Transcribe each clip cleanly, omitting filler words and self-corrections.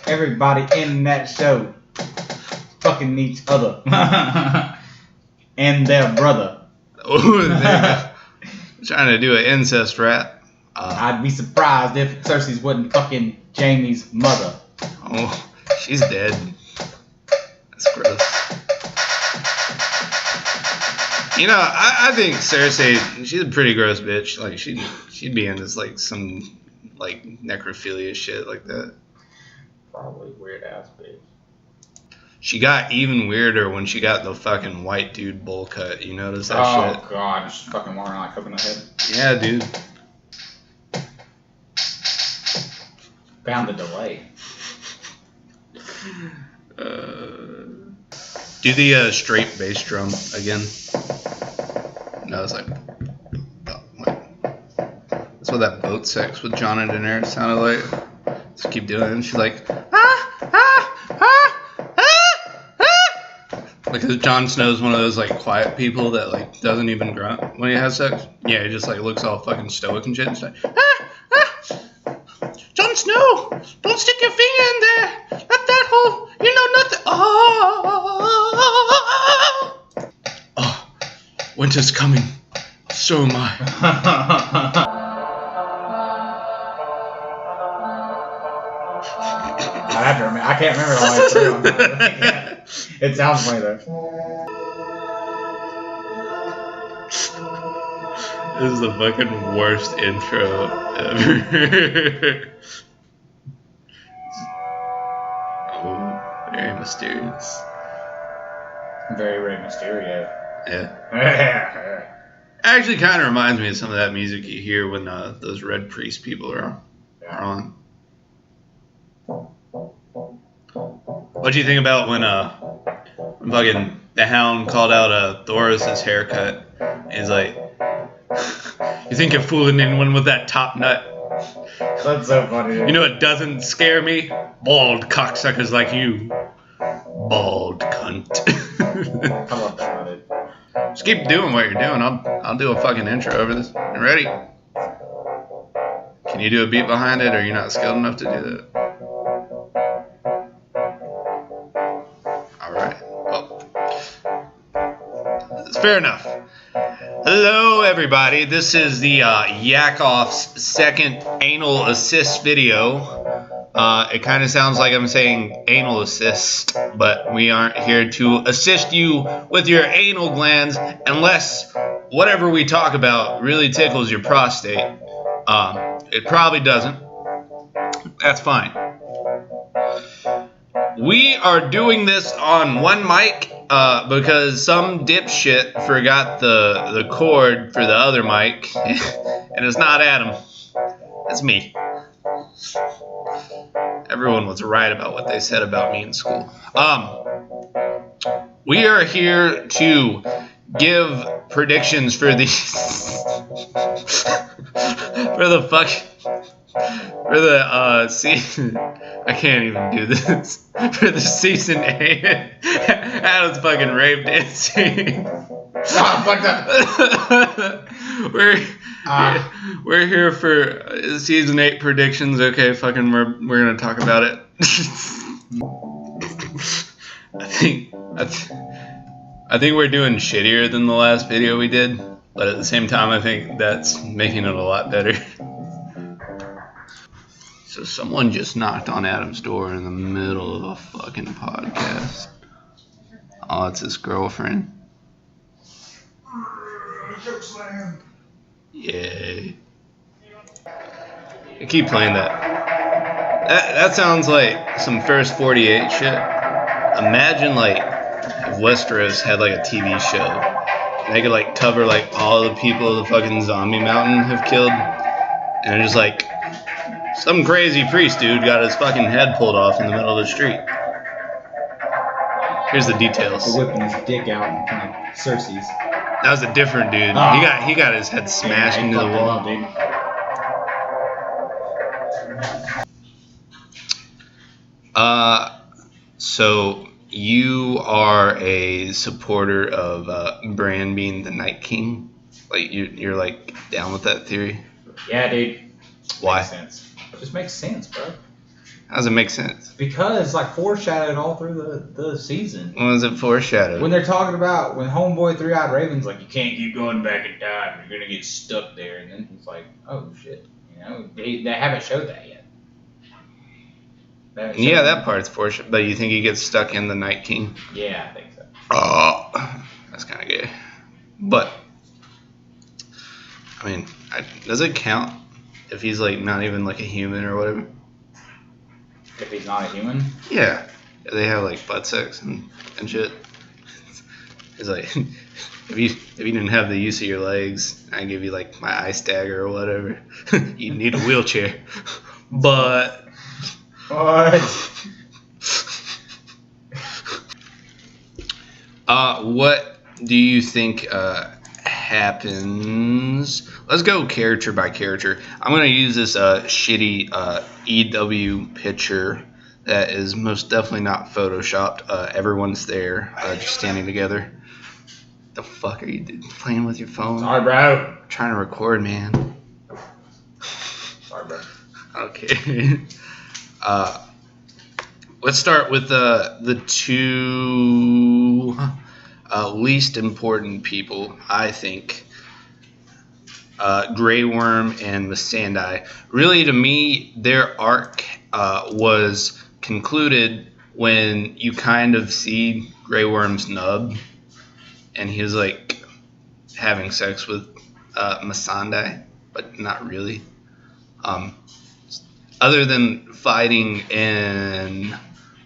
Everybody in that show fucking each other and their brother. Oh, there trying to do an incest rap. I'd be surprised if Cersei wasn't fucking Jaime's mother. Oh, she's dead. That's gross. You know, I think Cersei, she's a pretty gross bitch. Like she'd be into like some like necrophilia shit like that. Probably weird ass bitch. She got even weirder when she got the fucking white dude bowl cut. You notice that shit? Oh god, she's fucking walking around like coconut head. Yeah, dude. Found the delay. Do the straight bass drum again. No, it's like. Oh, wait. That's what that boat sex with Jon and Daenerys sounded like. Just keep doing it. And she's like, because Jon Snow's one of those like quiet people that like doesn't even grunt when he has sex. Yeah, he just like looks all fucking stoic and shit. And like, Jon Snow, don't stick your finger in there. Let that hole. You know nothing. Oh, winter's coming. So am I. I can't remember all the way through. It sounds funny though. This is the fucking worst intro ever. Oh, very mysterious. Very, very mysterious. Yeah. Actually kind of reminds me of some of that music you hear when those Red Priest people are on. What do you think about when fucking the Hound called out Thoris's haircut? And he's like, you think you're fooling anyone with that top nut? That's so funny. You know it doesn't scare me? Bald cocksuckers like you. Bald cunt. I love that, dude. Just keep doing what you're doing. I'll do a fucking intro over this. You ready? Can you do a beat behind it, or are you not skilled enough to do that? Alright. Well, it's fair enough. Hello, everybody. This is the Yakoff's second anal assist video. It kind of sounds like I'm saying anal assist, but we aren't here to assist you with your anal glands unless whatever we talk about really tickles your prostate. It probably doesn't. That's fine. We are doing this on one mic because some dipshit forgot the cord for the other mic, and it's not Adam. It's me. Everyone was right about what they said about me in school. We are here to give predictions for the season. I can't even do this. For the season 8, Adam's fucking rape dancing. We're here for season 8 predictions. Okay, fucking we're gonna talk about it. I think we're doing shittier than the last video we did, but at the same time I think that's making it a lot better. So someone just knocked on Adam's door in the middle of a fucking podcast. Oh, it's his girlfriend. Yay. I keep playing that. That sounds like some First 48 shit. Imagine like if Westeros had like a TV show. They could like cover like all the people the fucking zombie mountain have killed. And just like some crazy priest dude got his fucking head pulled off in the middle of the street. Here's the details. Whipping his dick out in front of Cersei's. That was a different dude. Oh. He got his head smashed into the wall. So you are a supporter of Bran being the Night King? Like you're like down with that theory? Yeah, dude. Why? Makes sense. It just makes sense, bro. How does it make sense? Because it's like foreshadowed all through the season. When was it foreshadowed? When they're talking about when Homeboy Three-Eyed Raven's like, you can't keep going back in time. You're gonna get stuck there, and then he's like, oh shit, they haven't showed that yet. Yeah, that part's foreshadowed. But you think he gets stuck in the Night King? Yeah, I think so. Oh, that's kind of gay. But I mean, does it count if he's like not even like a human or whatever? If he's not a human? Yeah. They have like butt sex and shit. It's like if you didn't have the use of your legs, I give you like my ice dagger or whatever. You need a wheelchair. But what? What do you think happens? Let's go character by character. I'm gonna use this shitty EW picture that is most definitely not photoshopped. Everyone's there, just standing together. The fuck are you doing? Playing with your phone? Sorry, bro. I'm trying to record, man. Sorry, bro. Okay. Let's start with the two least important people, I think. Grey Worm and Missandei. Really, to me, their arc was concluded when you kind of see Grey Worm's nub, and he was like having sex with Missandei, but not really. Other than fighting in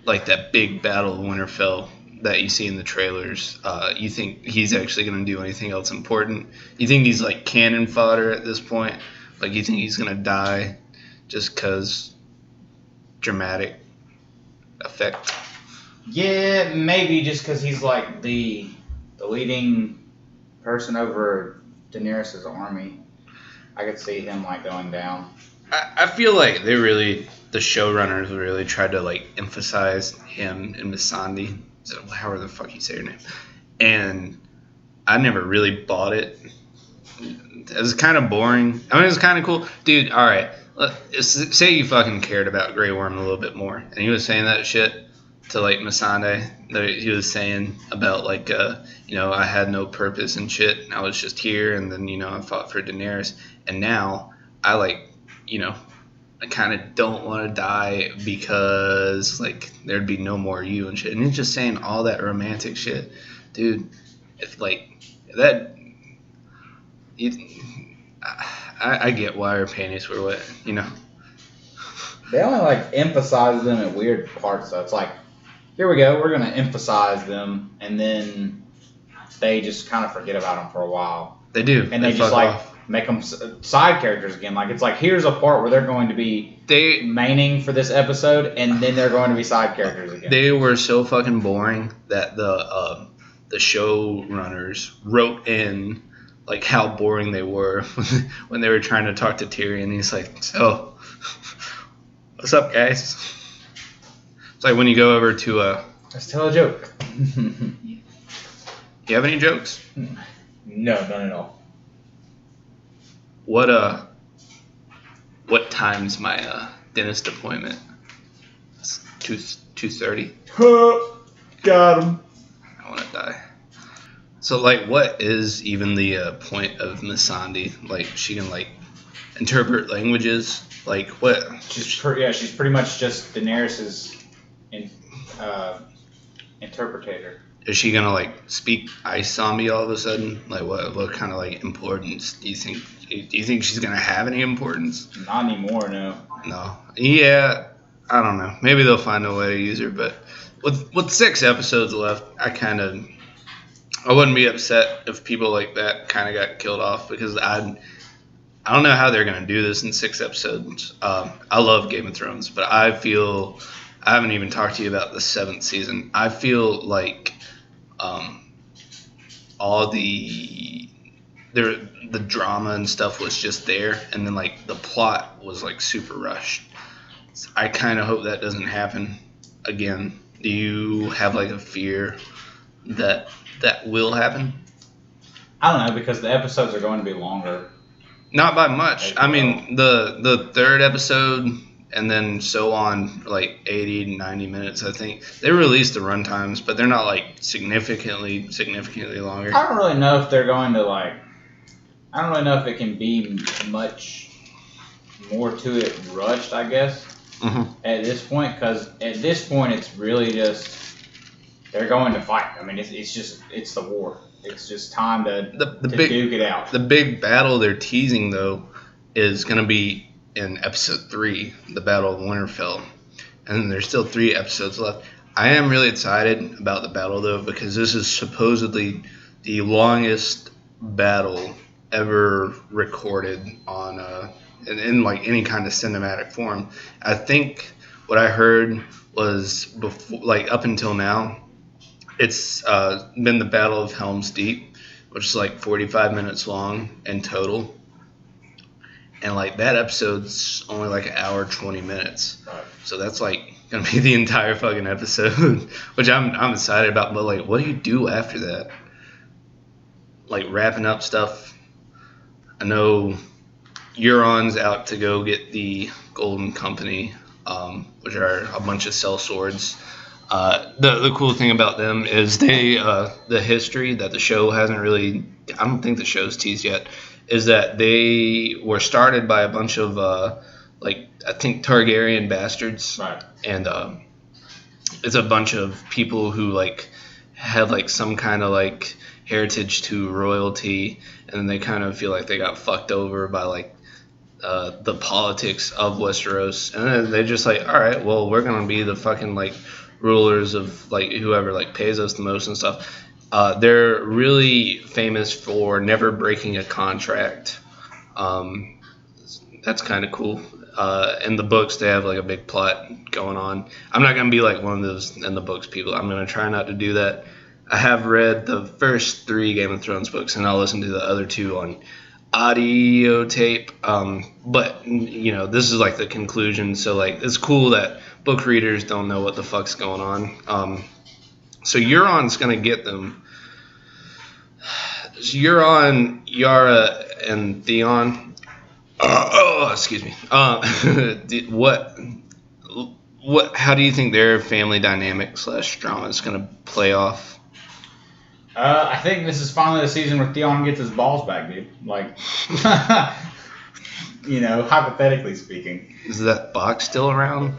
like that big battle of Winterfell that you see in the trailers, you think he's actually going to do anything else important? You think he's like cannon fodder at this point? Like you think he's going to die just because dramatic effect? Yeah, maybe just because he's like the leading person over Daenerys' army. I could see him like going down. I feel like the showrunners really tried to like emphasize him and Missandei, however the fuck you say her name, and I never really bought it. It was kind of boring. I mean, it was kind of cool, dude. All right, say you fucking cared about Grey Worm a little bit more, and he was saying that shit to like Missandei. He was saying about like I had no purpose and shit, and I was just here, and then I fought for Daenerys, and now I like. I kind of don't want to die because like there'd be no more you and shit. And he's just saying all that romantic shit, dude. If like that, I get why her panties were wet. They only like emphasize them at weird parts. So it's like, here we go, we're gonna emphasize them, and then they just kind of forget about them for a while. They do, and they just like. Off. Make them side characters again. Like, it's like, here's a part where they're going to be maining for this episode, and then they're going to be side characters again. They were so fucking boring that the showrunners wrote in, like, how boring they were when they were trying to talk to Tyrion. He's like, so, what's up, guys? It's like when you go over to let's tell a joke. You have any jokes? No, none at all. What time's my dentist appointment? It's 2:30. Got him. I want to die. So like, what is even the point of Missandei? Like, she can like interpret languages. Like what? She's pretty much just Daenerys's interpreter. Is she gonna like speak ice zombie all of a sudden? Like what kind of like importance do you think? Do you think she's gonna have any importance? Not anymore, no. No. Yeah, I don't know. Maybe they'll find a way to use her, but with 6 episodes left, I wouldn't be upset if people like that kind of got killed off, because I don't know how they're gonna do this in 6 episodes. I love Game of Thrones, but I haven't even talked to you about the 7th season. I feel like all the drama and stuff was just there, and then like the plot was like super rushed. So I kind of hope that doesn't happen again. Do you have like a fear that will happen? I don't know, because the episodes are going to be longer. Not by much. I mean, the 3rd episode and then so on, like 80, 90 minutes. I think they released the run times, but they're not like significantly longer. I don't really know if they're going to like. I don't really know if it can be much more to it rushed, I guess, at this point, because at this point it's really just they're going to fight. I mean, it's the war. It's just time to duke it out. The big battle they're teasing though is going to be in episode 3, the Battle of Winterfell, and there's still 3 episodes left. I am really excited about the battle though, because this is supposedly the longest battle ever recorded on in like any kind of cinematic form. I think what I heard was before, like up until now, it's been the Battle of Helm's Deep, which is like 45 minutes long in total. And like that episode's only like an hour 20 minutes, so that's like gonna be the entire fucking episode, which I'm excited about. But like, what do you do after that? Like wrapping up stuff. I know Euron's out to go get the Golden Company, which are a bunch of sellswords. The cool thing about them is they the history that the show hasn't really. I don't think the show's teased yet. Is that they were started by a bunch of like I think Targaryen bastards, right? And it's a bunch of people who like have like some kind of like heritage to royalty, and then they kind of feel like they got fucked over by like the politics of Westeros, and then they're just like, all right, well, we're gonna be the fucking like rulers of like whoever like pays us the most and stuff. They're really famous for never breaking a contract. That's kind of cool. In the books, they have like a big plot going on. I'm not going to be like one of those in the books people. I'm going to try not to do that. I have read the first 3 Game of Thrones books, and I'll listen to the other 2 on audio tape. But, you know, this is like the conclusion. So, like, it's cool that book readers don't know what the fuck's going on. So Euron's going to get them. Euron, Yara, and Theon. Excuse me. What? How do you think their family dynamic / drama is going to play off? I think this is finally the season where Theon gets his balls back, dude. Like, you know, hypothetically speaking. Is that box still around?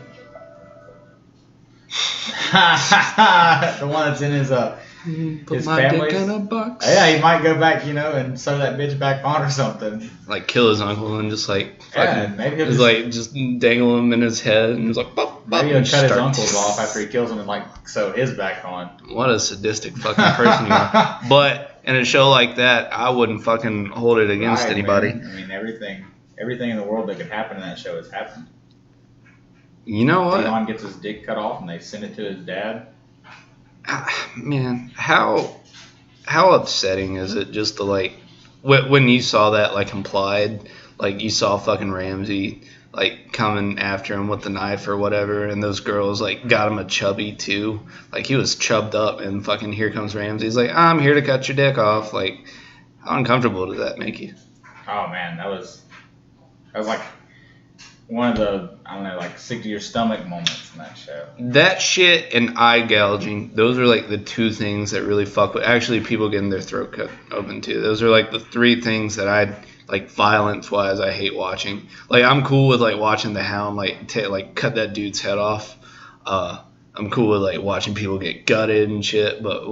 The one that's in his family. In a box. Yeah, he might go back, you know, and sew that bitch back on or something. Like kill his uncle and just like maybe he'll just dangle him in his head and just like bop, bop, maybe he'll cut his uncles off after he kills him and like sew his back on. What a sadistic fucking person you are. But in a show like that, I wouldn't fucking hold it against anybody. Man. I mean, everything in the world that could happen in that show has happened. You know what? Theon gets his dick cut off and they send it to his dad. Man, how upsetting is it just to like when you saw that like implied, like you saw fucking Ramsay like coming after him with the knife or whatever, and those girls like got him a chubby too, like he was chubbed up, and fucking here comes Ramsay. He's like, I'm here to cut your dick off. Like, how uncomfortable does that make you? Oh man, that was like one of the, I don't know, like sick to your stomach moments in that show. That shit and eye gouging, those are like the 2 things that really fuck with. Actually, people getting their throat cut open too. Those are like the 3 things that I like violence wise I hate watching. Like I'm cool with like watching the Hound like cut that dude's head off. I'm cool with like watching people get gutted and shit. But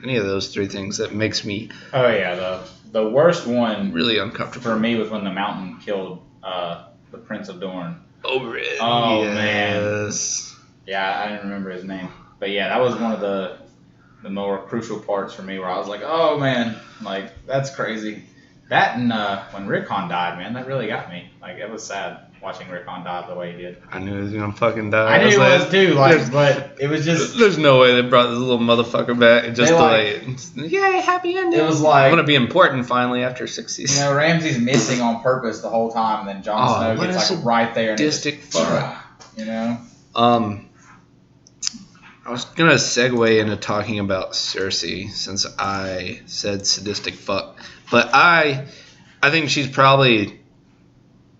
any of those 3 things that makes me. Oh yeah, the worst one really uncomfortable for me was when the Mountain killed the Prince of Dorne. Oh, really? Oh, yes. Man. Yeah, I didn't remember his name. But yeah, that was one of the more crucial parts for me where I was like, oh, man, like, that's crazy. That and when Rickon died, man, that really got me. Like, it was sad watching Rickon die the way he did. I knew he was going to fucking die. I knew he was too, like, but it was just... There's no way they brought this little motherfucker back just to like, yay, happy ending. It was like... I'm going to be important finally after 6 seasons. You know, Ramsay's missing on purpose the whole time, and then Jon Snow gets like right there. Sadistic fuck. You know? I was going to segue into talking about Cersei since I said sadistic fuck. But I think she's probably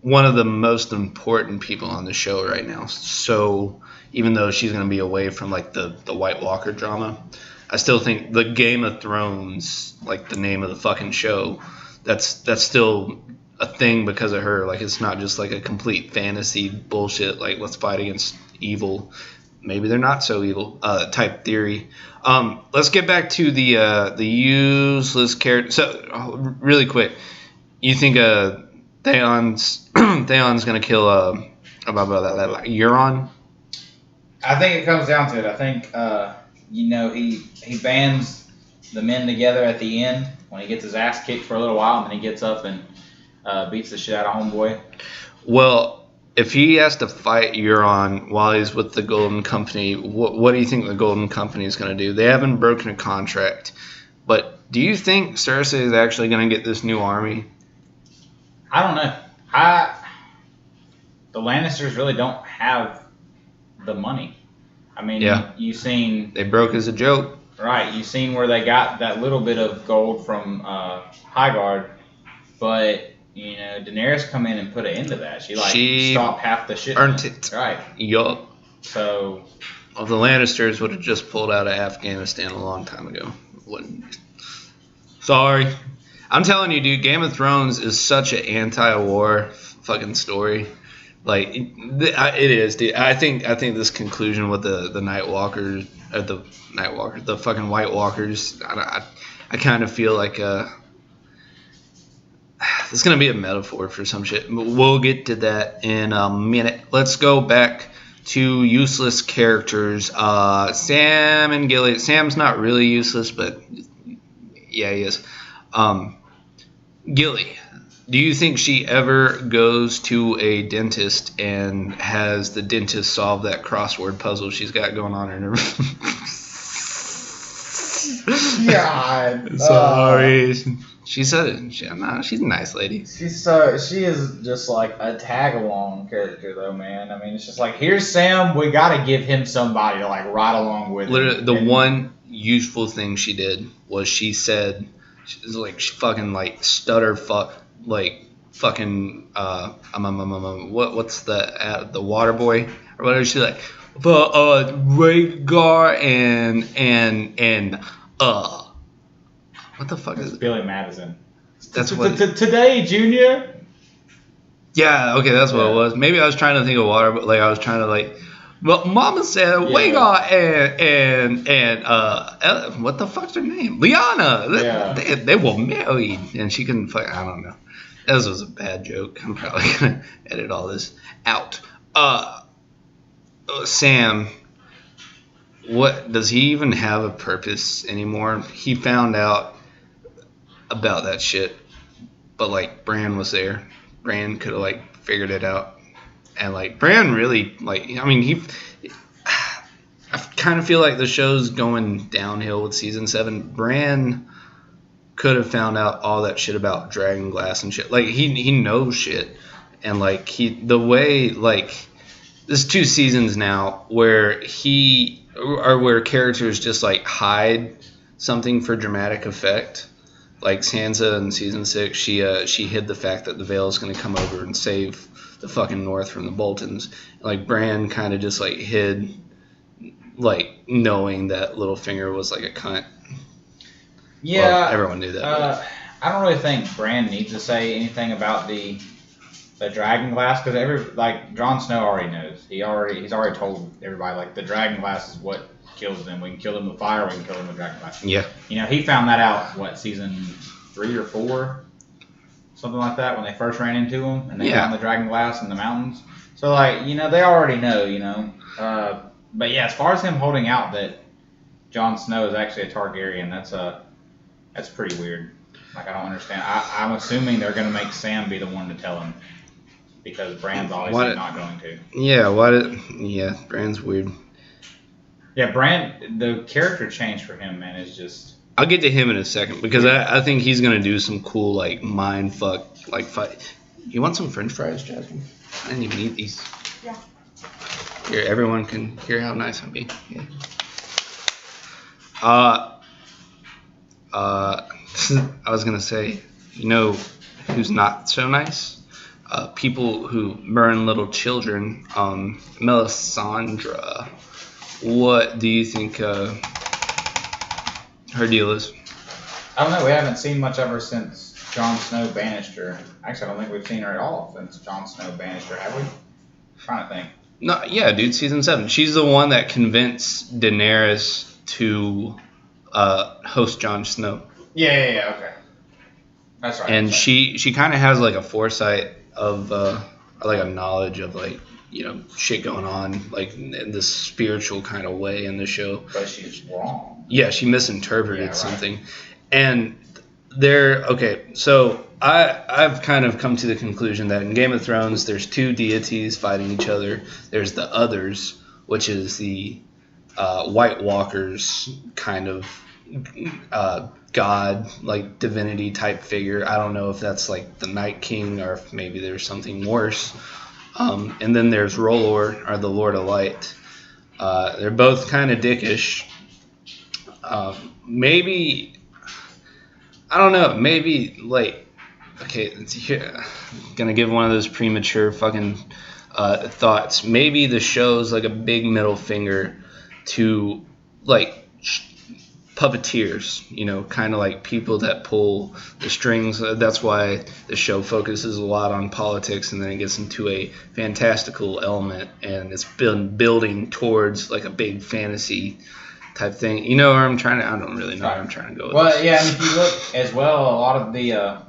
one of the most important people on the show right now. So even though she's going to be away from like the White Walker drama, I still think the Game of Thrones, like the name of the fucking show, that's still a thing because of her. Like, it's not just like a complete fantasy bullshit, like let's fight against evil. Maybe they're not so evil type theory. Let's get back to the useless character. So really quick, you think Theon's gonna kill Euron? I think it comes down to it. I think he bands the men together at the end when he gets his ass kicked for a little while, and then he gets up and beats the shit out of homeboy. Well, if he has to fight Euron while he's with the Golden Company, what do you think the Golden Company is going to do? They haven't broken a contract, but do you think Cersei is actually going to get this new army? I don't know. The Lannisters really don't have the money. I mean, you've seen... They broke as a joke. Right. You've seen where they got that little bit of gold from Highgarden, but... Daenerys come in and put an end to that. She stopped half the shit. Earned it. Right. Yup. So. Well, the Lannisters would have just pulled out of Afghanistan a long time ago. Sorry. I'm telling you, dude, Game of Thrones is such an anti-war fucking story. Like, it is, dude. I think this conclusion with the Night Walkers, the fucking White Walkers, I kind of feel like this is going to be a metaphor for some shit. We'll get to that in a minute. Let's go back to useless characters. Sam and Gilly. Sam's not really useless, but yeah, he is. Gilly. Do you think she ever goes to a dentist and has the dentist solve that crossword puzzle she's got going on in her God. Sorry. She said it. She's a nice lady. She is just like a tag-along character, though, man. I mean, it's just like, here's Sam. We got to give him somebody to like ride along with. Literally, the one useful thing she did was she said, she fucking like stutter fuck, like fucking what's the water boy or whatever. She's like, but Rhaegar and what the fuck is it? Billy Madison. That's what. Today, Junior. Yeah, okay, that's what it was. Maybe I was trying to think of water, but like I was trying to like. Well, Mama said Rhaegar and what the fuck's her name? Lyanna. Yeah. They were married, and she couldn't fuck. I don't know. This was a bad joke. I'm probably gonna edit all this out. Sam. What does he even have a purpose anymore? He found out about that shit, but like Bran was there. Bran could have like figured it out, and like Bran really like. I mean, I kind of feel like the show's going downhill with season 7. Bran could have found out all that shit about Dragonglass and shit. Like he knows shit, and like the way like there's 2 seasons now where where characters just like hide something for dramatic effect. Like Sansa in season 6, she hid the fact that the Vale is going to come over and save the fucking North from the Boltons. Like Bran kind of just like hid, like knowing that Littlefinger was like a cunt. Yeah, well, everyone knew that. I don't really think Bran needs to say anything about the Dragonglass because like Jon Snow already knows. He's already told everybody like the Dragonglass is what kills them. We can kill them with fire. We can kill them with Dragonglass. Yeah. He found that out season 3 or 4, something like that, when they first ran into him and they found the Dragonglass in the mountains. So like they already know. But yeah, as far as him holding out that Jon Snow is actually a Targaryen, that's pretty weird. Like I don't understand. I'm assuming they're gonna make Sam be the one to tell him. Because Bran's obviously not going to. Yeah, Bran's weird. Yeah, Bran, the character change for him, man, is just... I'll get to him in a second, because I think he's going to do some cool, like, mind fuck, like, fight. You want some french fries, Jasmine? I didn't even eat these. Yeah. Here, everyone can hear how nice I'm being. Yeah. I was going to say, who's not so nice? people who burn little children. Melisandre, what do you think her deal is? I don't know. We haven't seen much of her since Jon Snow banished her. Actually, I don't think we've seen her at all since Jon Snow banished her, have we? I'm trying to think. No, yeah, dude, season 7. She's the one that convinced Daenerys to host Jon Snow. Yeah, okay. That's right. And she kind of has like a foresight of like a knowledge of like, you know, shit going on like in this spiritual kind of way in the show. But she's wrong. Yeah, she misinterpreted something. And so I've kind of come to the conclusion that in Game of Thrones there's 2 deities fighting each other. There's the others, which is the White Walkers kind of god, like divinity type figure. I don't know if that's like the Night King or if maybe there's something worse. And then there's R'hllor, or the Lord of Light. They're both kind of dickish. Maybe, I don't know, maybe like, okay, I'm gonna give one of those premature fucking thoughts. Maybe the show's like a big middle finger to like puppeteers, you know, kind of like people that pull the strings. That's why the show focuses a lot on politics, and then it gets into a fantastical element, and it's been building towards like a big fantasy type thing. You know where I'm trying to, I don't really know where I'm trying to go with this. Yeah, and if you look as well, a lot of the,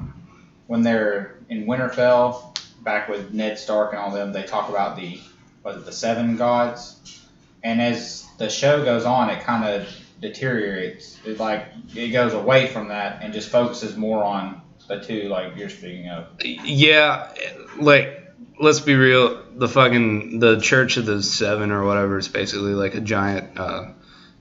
when they're in Winterfell, back with Ned Stark and all them, they talk about the 7 gods. And as the show goes on, it kind of deteriorates. It goes away from that and just focuses more on the 2 like you're speaking of. Yeah, like let's be real, the Church of the 7 or whatever is basically like a giant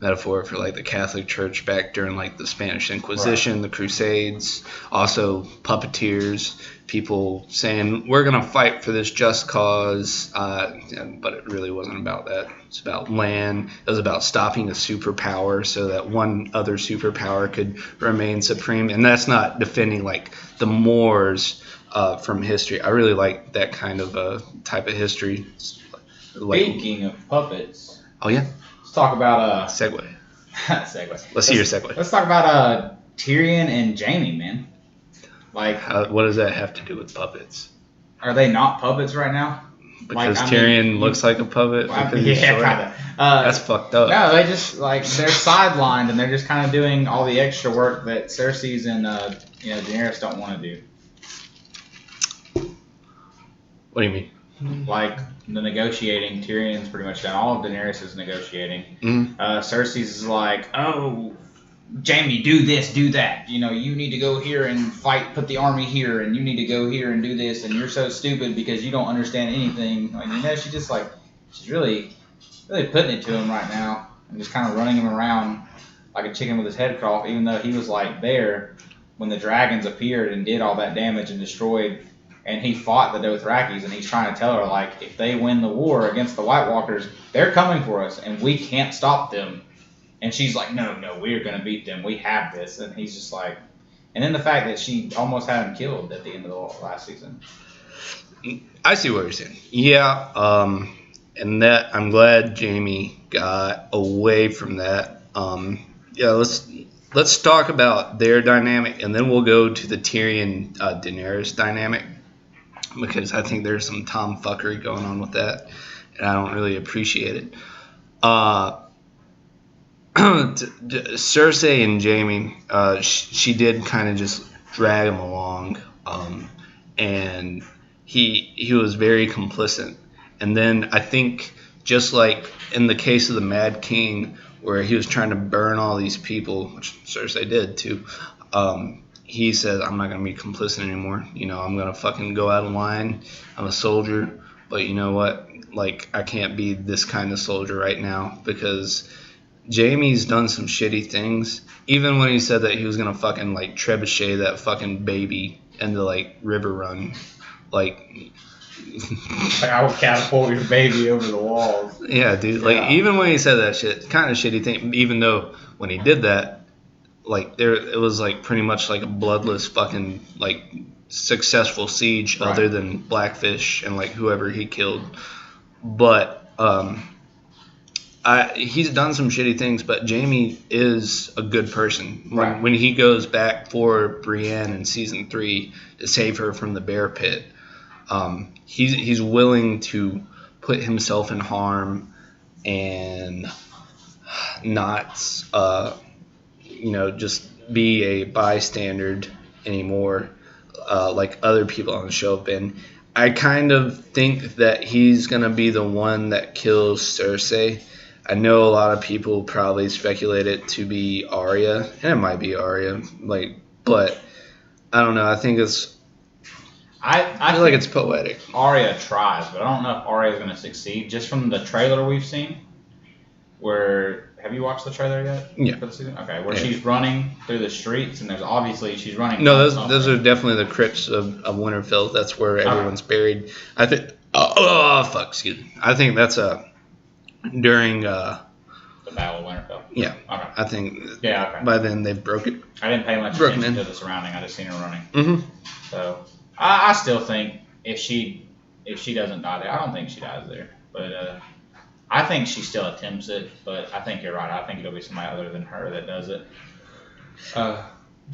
metaphor for like the Catholic Church back during like the Spanish Inquisition, the Crusades, also puppeteers, people saying we're gonna fight for this just cause, but it really wasn't about that. It's about land. It was about stopping a superpower so that one other superpower could remain supreme, and that's not defending like the Moors from history. I really like that kind of type of history. Speaking of puppets. Oh yeah. Let's talk about segue. Let's see your segue. Let's talk about Tyrion and Jaime, man. Like, what does that have to do with puppets? Are they not puppets right now? Because Tyrion looks like a puppet. Yeah, kind of. That's fucked up. No, they just like they're sidelined and they're just kind of doing all the extra work that Cersei's and Daenerys don't want to do. What do you mean? Like the negotiating, Tyrion's pretty much done all of Daenerys' negotiating. Mm-hmm. Cersei's is like, oh, Jaime, do this, do that. You know, you need to go here and fight, put the army here, and you need to go here and do this, and you're so stupid because you don't understand anything. Like, she's really putting it to him right now and just kind of running him around like a chicken with his head cut off, even though he was like there when the dragons appeared and did all that damage and destroyed. And he fought the Dothrakis, and he's trying to tell her, like, if they win the war against the White Walkers, they're coming for us, and we can't stop them. And she's like, no, we're going to beat them. We have this. And he's just like... And then the fact that she almost had him killed at the end of the last season. I see what you're saying. Yeah, and that I'm glad Jaime got away from that. Yeah, let's talk about their dynamic, and then we'll go to the Tyrion Daenerys dynamic, because I think there's some tomfuckery going on with that, and I don't really appreciate it. Cersei and Jaime, she did kind of just drag him along, and he was very complicit. And then I think, just like in the case of the Mad King, where he was trying to burn all these people, which Cersei did too, he said, I'm not going to be complicit anymore. You know, I'm going to fucking go out of line. I'm a soldier, but you know what? Like, I can't be this kind of soldier right now, because Jaime's done some shitty things. Even when he said that he was going to fucking, like, trebuchet that fucking baby into, like, River Run. Like, I will catapult your baby over the walls. Yeah, dude. Like, even when he said that shit, kind of shitty thing, even though when he did that, like, it was, like, pretty much like a bloodless fucking, like, successful siege other than Blackfish and like whoever he killed. But he's done some shitty things, but Jaime is a good person. When he goes back for Brienne in season 3 to save her from the bear pit, he's willing to put himself in harm and not, just be a bystander anymore, like other people on the show have been. I kind of think that he's gonna be the one that kills Cersei. I know a lot of people probably speculate it to be Arya, and it might be Arya, but I don't know. I think it's. I feel like it's poetic. Arya tries, but I don't know if Arya is going to succeed. Just from the trailer we've seen, have you watched the trailer yet? Yeah. For the season? Okay, where she's running through the streets, and there's obviously she's running. No, those are definitely the crypts of Winterfell. That's where everyone's buried. I think. Oh fuck! Excuse me. I think that's during the Battle of Winterfell. Yeah. Okay. I think. Yeah. Okay. By then they've broken. I didn't pay much attention to the surrounding. I just seen her running. Mm-hmm. So I still think if she doesn't die there, I don't think she dies there, but I think she still attempts it. But I think you're right. I think it'll be somebody other than her that does it.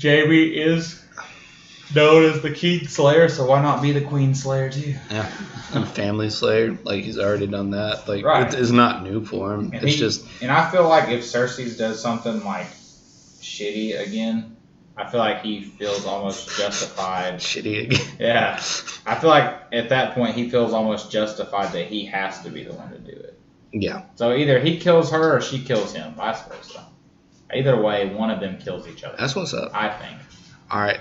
Jaime is known as the King Slayer, so why not be the Queen Slayer too? Yeah, and Family Slayer, like he's already done that. Like it's not new for him. And I feel like if Cersei does something like shitty again, I feel like he feels almost justified. Shitty again. Yeah, I feel like at that point he feels almost justified that he has to be the one to do it. Yeah. So either he kills her or she kills him, vice versa. Either way, one of them kills each other. That's what's up. I think. All right.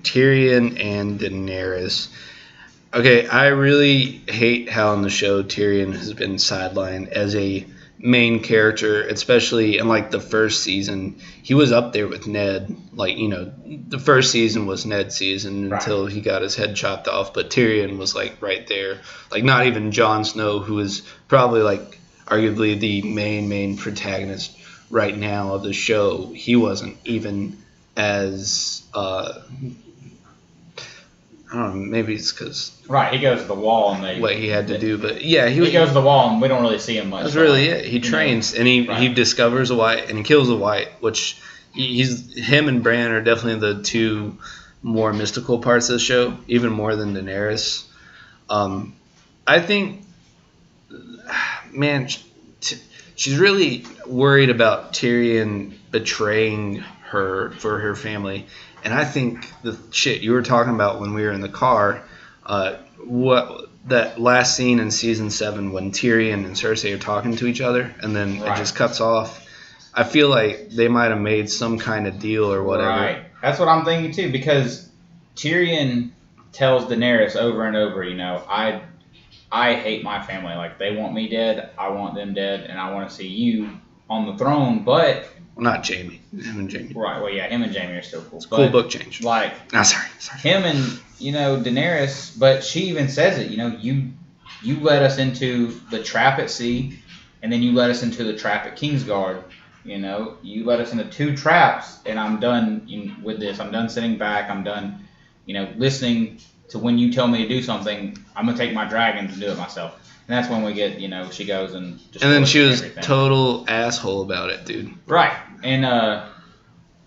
Tyrion and Daenerys. Okay, I really hate how in the show Tyrion has been sidelined as a main character, especially in like the first season. He was up there with Ned. Like, the first season was Ned's season until he got his head chopped off, but Tyrion was like right there. Like not even Jon Snow, who is probably like arguably the main protagonist right now of the show. He wasn't even as I don't know, maybe it's because he goes to the wall and what he had to do, but yeah, he goes to the wall and we don't really see him much. That's really it. He trains and he discovers a white and he kills a white, which him and Bran are definitely the two more mystical parts of the show, even more than Daenerys. I think, man, she's really worried about Tyrion betraying her for her family. And I think the shit you were talking about when we were in the car, what that last scene in season 7 when Tyrion and Cersei are talking to each other and then it just cuts off. I feel like they might have made some kind of deal or whatever. Right. That's what I'm thinking too, because Tyrion tells Daenerys over and over, I hate my family. Like, they want me dead, I want them dead, and I want to see you on the throne, but... Not Jaime. Him and Jaime. Right, well, yeah, him and Jaime are still cool. It's a cool book change. Like... Sorry. Him and, Daenerys, but she even says it, you led us into the trap at sea, and then you led us into the trap at Kingsguard. You led us into 2 traps, and I'm done with this. I'm done sitting back. I'm done, listening to when you tell me to do something. I'm going to take my dragons and do it myself. And that's when we get, she goes and then she was total asshole about it, dude. Right. And,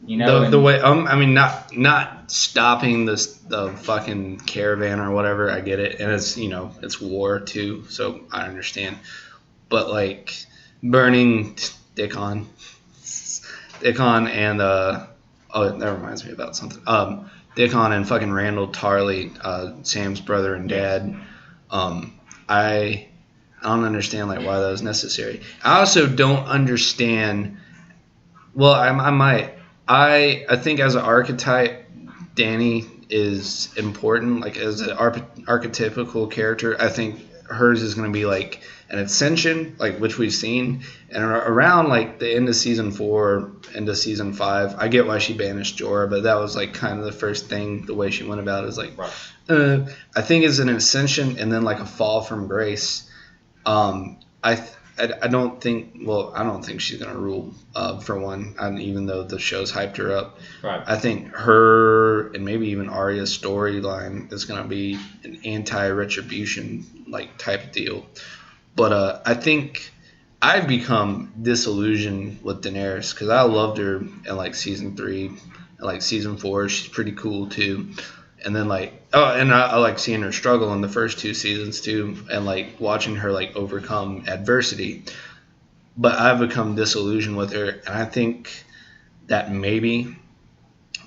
the way, I mean, not stopping the fucking caravan or whatever, I get it. And it's, it's war too, so I understand. But, like, burning Dickon and, that reminds me about something. Dickon and fucking Randall Tarley, Sam's brother and dad. I don't understand like why that was necessary. I also don't understand. Well, I might. I think as an archetype, Dany is important. Like as an archetypical character, I think hers is going to be like an ascension, like which we've seen, and around like the end of season 4, end of season 5. I get why she banished Jorah, but that was like kind of the first thing. The way she went about it is like, I think it's an ascension and then like a fall from grace. I I don't think. Well, I don't think she's gonna rule. For one, even though the show's hyped her up, Right. I think her and maybe even Arya's storyline is gonna be an anti-retribution like type deal. But I think I've become disillusioned with Daenerys because I loved her in like season 3 and like season 4. She's pretty cool too. And then I like seeing her struggle in the first 2 seasons too, and like watching her like overcome adversity. But I've become disillusioned with her, and I think that maybe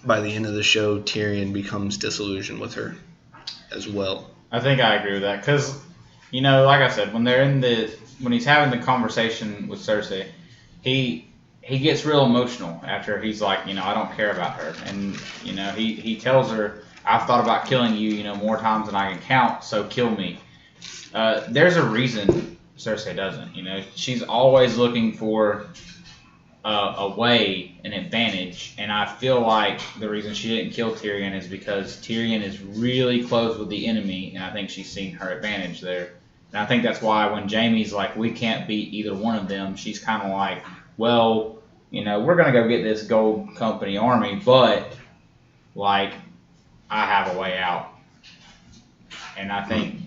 by the end of the show, Tyrion becomes disillusioned with her as well. I think I agree with that because, like I said, when he's having the conversation with Cersei, he gets real emotional after he's like, I don't care about her, and he tells her, I've thought about killing you, more times than I can count, so kill me. There's a reason Cersei doesn't, She's always looking for a way, an advantage, and I feel like the reason she didn't kill Tyrion is because Tyrion is really close with the enemy, and I think she's seen her advantage there. And I think that's why when Jaime's like, we can't beat either one of them, she's kind of like, well, we're going to go get this Gold Company army, but, like, I have a way out. And I think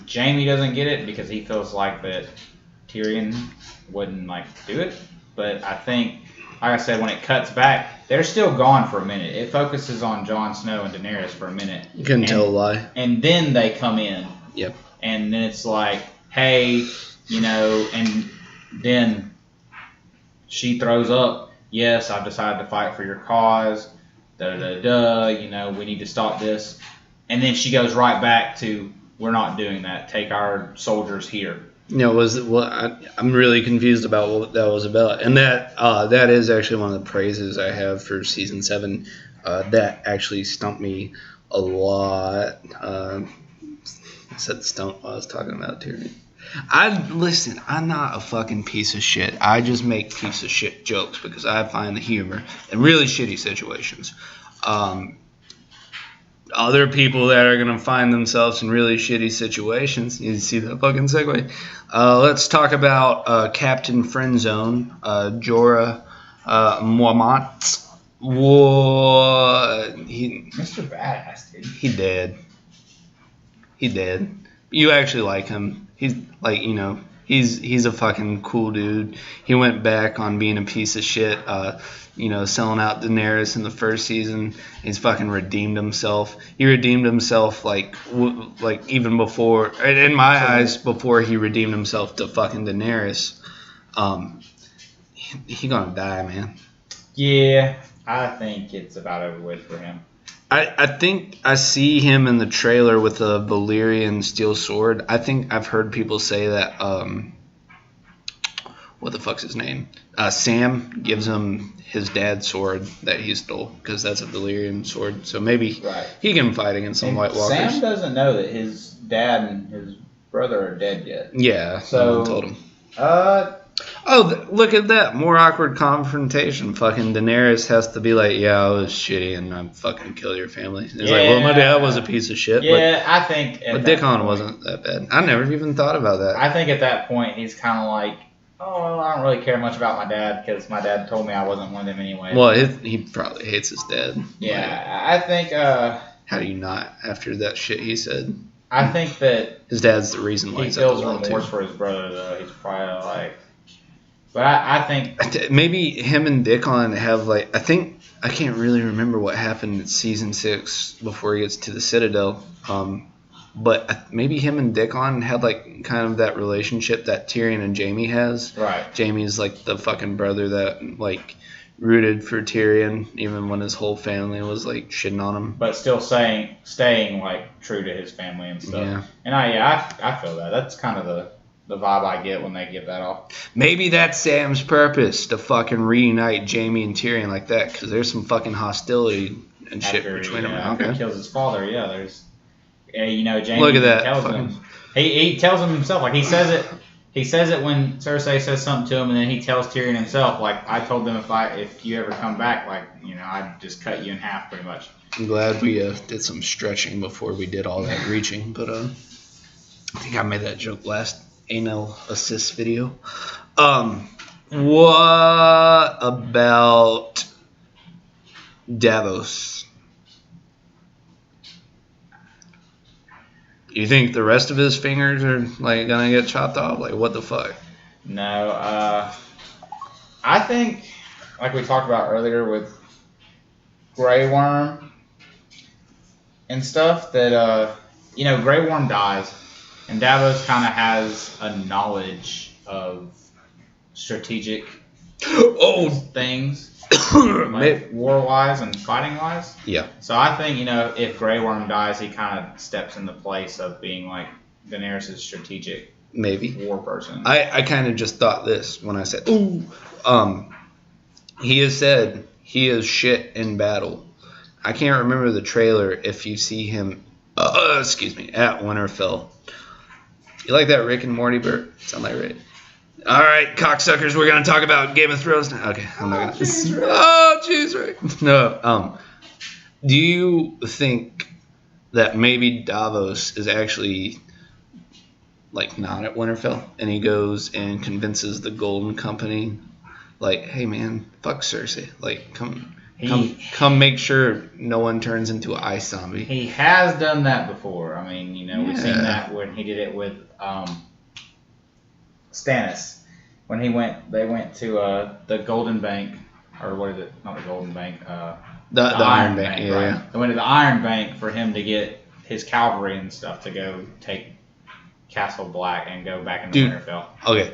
Jaime doesn't get it because he feels like that Tyrion wouldn't do it. But I think, like I said, when it cuts back, they're still gone for a minute. It focuses on Jon Snow and Daenerys for a minute. You couldn't tell a lie. And then they come in. Yep. And then it's like, hey, and then she throws up, yes, I've decided to fight for your cause. We need to stop this. And then she goes right back to, we're not doing that. Take our soldiers here. I'm really confused about what that was about. And that is actually one of the praises I have for season 7. That actually stumped me a lot. I said stump while I was talking about Tyrion. Listen, I'm not a fucking piece of shit. I just make piece of shit jokes because I find the humor in really shitty situations. Other people that are going to find themselves in really shitty situations, you see that fucking segue? Let's talk about Captain Friendzone, Jorah Mormont. Mr. Badass, dude. He did. You actually like him. He's like, he's a fucking cool dude. He went back on being a piece of shit, selling out Daenerys in the first season. He's fucking redeemed himself. He redeemed himself like even before, in my eyes, before he redeemed himself to fucking Daenerys. He gonna die, man. Yeah, I think it's about over with for him. I think I see him in the trailer with a Valyrian steel sword. I think I've heard people say that, what the fuck's his name? Sam gives him his dad's sword that he stole because that's a Valyrian sword. So maybe he can fight against some White Walkers. Sam doesn't know that his dad and his brother are dead yet. Yeah, so no one told him. Look at that. More awkward confrontation. Fucking Daenerys has to be like, yeah, I was shitty and I'm fucking kill your family. It's like, well, my dad was a piece of shit. Yeah, I think... But Dickon wasn't that bad. I never even thought about that. I think at that point, he's kind of like, oh, I don't really care much about my dad because my dad told me I wasn't one of them anyway. Well, he probably hates his dad. Yeah, I think... how do you not after that shit he said? I think that... His dad's the reason why he feels remorse for his brother, though. He's probably like... But I think maybe him and Dickon have I can't really remember what happened in season 6 before he gets to the Citadel. But maybe him and Dickon had kind of that relationship that Tyrion and Jaime has. Right. Jaime's the fucking brother that rooted for Tyrion even when his whole family was shitting on him. But still staying true to his family and stuff. Yeah. And I feel that. That's kind of the vibe I get when they give that off. Maybe that's Sam's purpose, to fucking reunite Jaime and Tyrion like that, because there's some fucking hostility and shit between them. After he kills his father, there's... Jaime Look at that. Tells him, he tells him himself, he says it when Cersei says something to him, and then he tells Tyrion himself, I told them if you ever come back, I'd just cut you in half pretty much. I'm glad we did some stretching before we did all that reaching, but I think I made that joke last anal assist video. What about Davos? You think the rest of his fingers are like gonna get chopped off? Like, what the fuck? No, I think, like we talked about earlier with Grey Worm and stuff, that Grey Worm dies, and Davos kind of has a knowledge of strategic things, like war-wise and fighting-wise. Yeah. So I think, if Grey Worm dies, he kind of steps in the place of being like Daenerys' strategic war person. I kind of just thought this when I said, ooh. He has said he is shit in battle. I can't remember the trailer if you see him, at Winterfell. You like that Rick and Morty burp? Sound like right? All right, cocksuckers, we're going to talk about Game of Thrones now. Okay, I'm not going to. Oh, jeez, Rick. No, do you think that maybe Davos is actually, like, not at Winterfell, and he goes and convinces the Golden Company, like, hey, man, fuck Cersei. Like, come make sure no one turns into an ice zombie. He has done that before. I mean, we've seen that when he did it with Stannis. When they went to the Golden Bank, or what is it? Not the Golden Bank. The Iron Bank, yeah. Right? They went to the Iron Bank for him to get his cavalry and stuff to go take Castle Black and go back into Winterfell. Okay.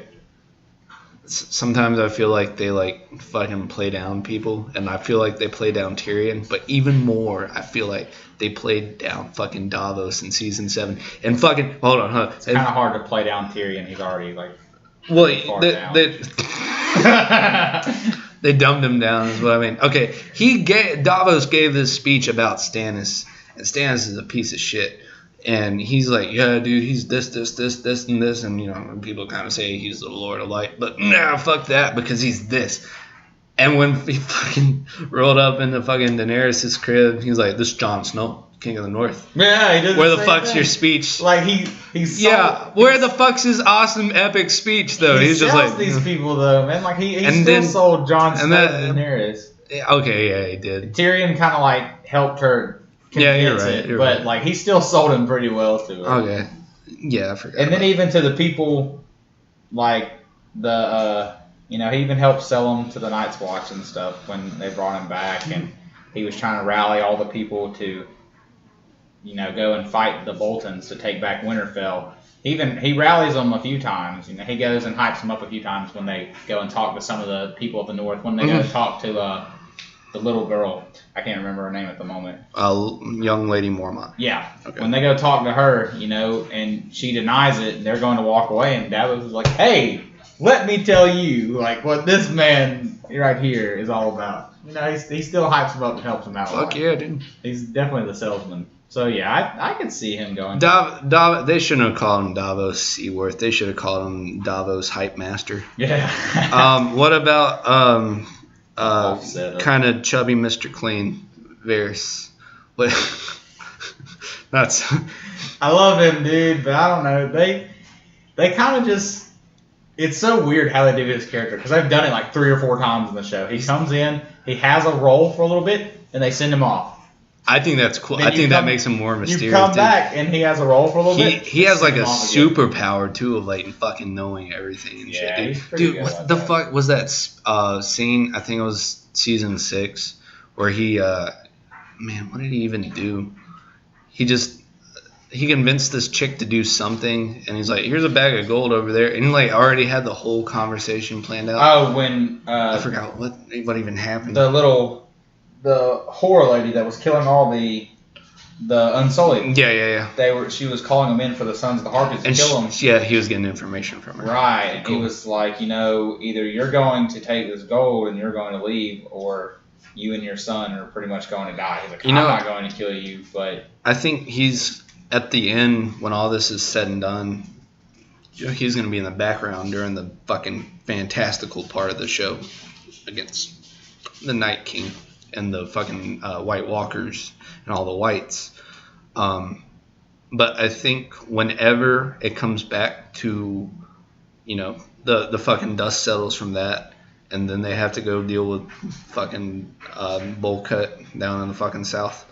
Sometimes I feel like they like fucking play down people, and I feel like they play down Tyrion, but even more I feel like they played down fucking Davos in season 7. And fucking It's kind of hard to play down Tyrion. He's already like they dumbed him down is what I mean. Okay, Davos gave this speech about Stannis, and Stannis is a piece of shit. And he's like, yeah, dude, he's this, and this. And, people kind of say he's the Lord of Light. But, nah, fuck that, because he's this. And when he fucking rolled up into fucking Daenerys' crib, he's like, this is Jon Snow, King of the North. Yeah, he does. Where the fuck's your speech? Like, he's where the fuck's his awesome, epic speech, though? He's just like... these people, though, man. Like, he still sold Jon Snow to Daenerys. Okay, yeah, he did. Tyrion kind of, like, helped her... Yeah, you're right. But like he still sold him pretty well to her. Okay. Yeah, I forgot. And then even to the people, like he even helped sell them to the Night's Watch and stuff when they brought him back, and he was trying to rally all the people to, go and fight the Boltons to take back Winterfell. He rallies them a few times. He goes and hypes them up a few times when they go and talk to some of the people of the North. When they go to talk to the little girl, I can't remember her name at the moment. Young Lady Mormont. Yeah. Okay. When they go talk to her, and she denies it, and they're going to walk away, and Davos is like, hey, let me tell you, like, what this man right here is all about. He still hypes him up and helps him out. Fuck yeah, dude. He's definitely the salesman. So, yeah, I could see him going. They shouldn't have called him Davos Seaworth. They should have called him Davos Hype Master. Yeah. What about... kind of chubby Mr. Clean, Varys. That's. I love him, dude, but I don't know. They kind of just. It's so weird how they do his character, because they've done it like 3 or 4 times in the show. He comes in, he has a role for a little bit, and they send him off. I think that's cool. I think that makes him more mysterious. You come back and he has a role for a little bit. He has like a superpower too of like fucking knowing everything and shit. Dude, what the fuck was that scene? I think it was season 6 where he man, what did he even do? He convinced this chick to do something, and he's like, "Here's a bag of gold over there," and he like already had the whole conversation planned out. Oh, when I forgot what even happened. The horror lady that was killing all the Unsullied. Yeah. She was calling them in for the Sons of the Harpies to kill them. Yeah, he was getting information from her. Right. Cool. He was like, either you're going to take this gold and you're going to leave, or you and your son are pretty much going to die. He's like, I'm not going to kill you, but I think he's at the end when all this is said and done. He's going to be in the background during the fucking fantastical part of the show against the Night King and the fucking White Walkers and all the whites. But I think whenever it comes back to, the fucking dust settles from that, and then they have to go deal with fucking bowl cut down in the fucking south,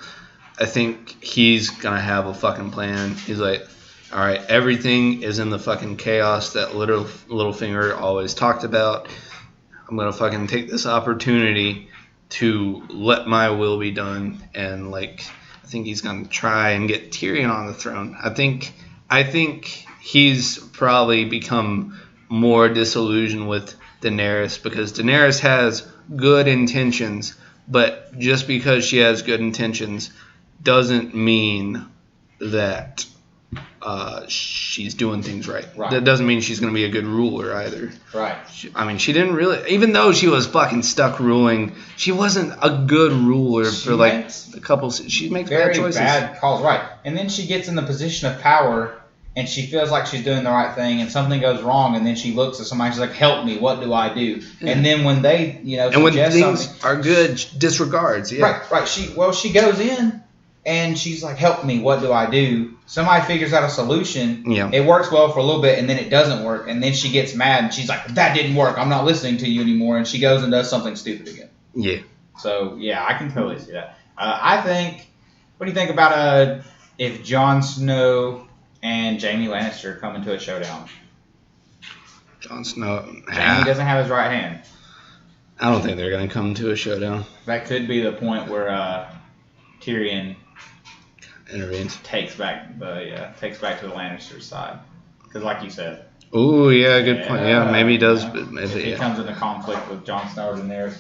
I think he's gonna have a fucking plan. He's like, all right, everything is in the fucking chaos that Littlefinger always talked about. I'm gonna fucking take this opportunity to let my will be done, and like, I think he's gonna try and get Tyrion on the throne. I think he's probably become more disillusioned with Daenerys because Daenerys has good intentions, but just because she has good intentions doesn't mean that she's doing things right. That doesn't mean she's going to be a good ruler either. Right. She didn't really, even though she was fucking stuck ruling, she wasn't a good ruler for like a couple. She makes bad choices. Very bad calls, right. And then she gets in the position of power and she feels like she's doing the right thing and something goes wrong and then she looks at somebody, she's like, help me, what do I do? Yeah. And then when they, and when things are good, disregards. Yeah. Right. She goes in and she's like, help me, what do I do? Somebody figures out a solution. Yeah. It works well for a little bit, and then it doesn't work. And then she gets mad, and she's like, that didn't work. I'm not listening to you anymore. And she goes and does something stupid again. Yeah. So, yeah, I can totally see that. I think, what do you think about if Jon Snow and Jaime Lannister come into a showdown? Jon Snow. Jaime doesn't have his right hand. I don't think they're going to come to a showdown. That could be the point where Tyrion intervenes. Takes back to the Lannister side, because like you said. Oh yeah, good point. Yeah, maybe he does, but maybe if he comes into conflict with Jon Snow and Daenerys.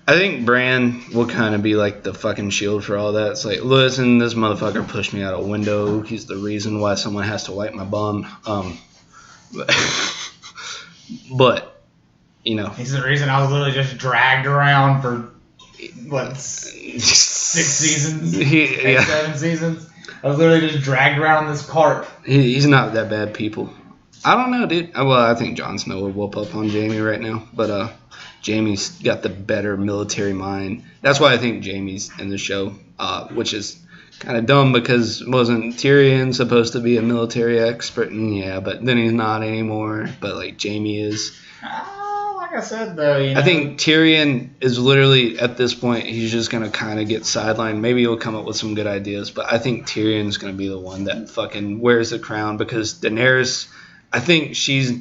I think Bran will kind of be like the fucking shield for all that. It's like, listen, this motherfucker pushed me out a window. He's the reason why someone has to wipe my bum. But he's the reason I was literally just dragged around for. What, 6 seasons? 7 seasons? I was literally just dragged around in this cart. He's not that bad, people. I don't know, dude. Well, I think Jon Snow would whoop up on Jaime right now. But Jaime's got the better military mind. That's why I think Jaime's in the show, which is kind of dumb because wasn't Tyrion supposed to be a military expert? Yeah, but then he's not anymore. But, like, Jaime is. Like I said, though, I think Tyrion is literally, at this point, he's just going to kind of get sidelined. Maybe he'll come up with some good ideas, but I think Tyrion's going to be the one that fucking wears the crown because Daenerys, I think she's